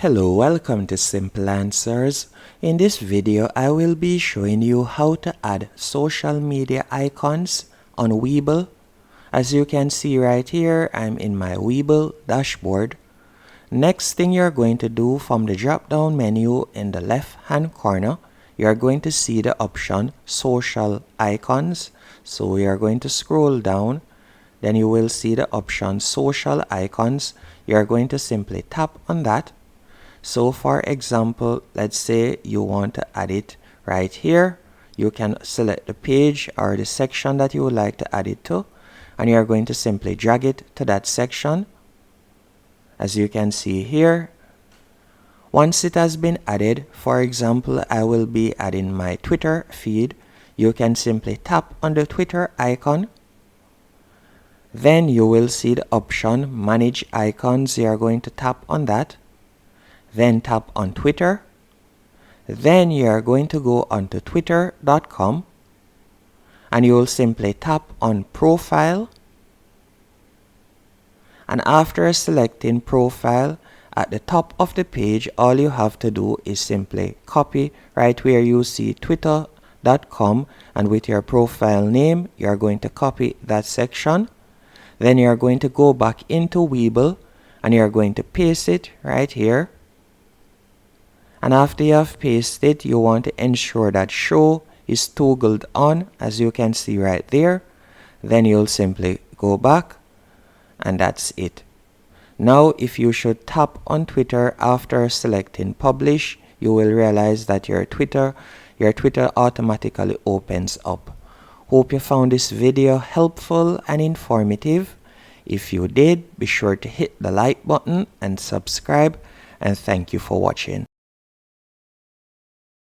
Hello, welcome to Simple Answers. In this video, I will be showing you how to add social media icons on Weebly. As you can see right here, I'm in my Weebly dashboard. Next thing you're going to do, from the drop down menu in the left hand corner, you're going to see the option social icons. So you're going to scroll down, then you will see the option social icons. You're going to simply tap on that. So for example, let's say you want to add it right here. You can select the page or the section that you would like to add it to, and you're going to simply drag it to that section. As you can see here, once it has been added, for example, I will be adding my Twitter feed. You can simply tap on the Twitter icon. Then you will see the option manage icons. You are going to tap on that. Then tap on Twitter. Then you are going to go onto twitter.com and you will simply tap on profile. And after selecting profile, at the top of the page, all you have to do is simply copy right where you see twitter.com, and with your profile name, you are going to copy that section. Then you are going to go back into Weebly and you are going to paste it right here. And after you have pasted, you want to ensure that show is toggled on, as you can see right there. Then you'll simply go back, and that's it. Now if you should tap on Twitter after selecting publish, you will realize that your Twitter automatically opens up. Hope you found this video helpful and informative. If you did, be sure to hit the like button and subscribe, and thank you for watching.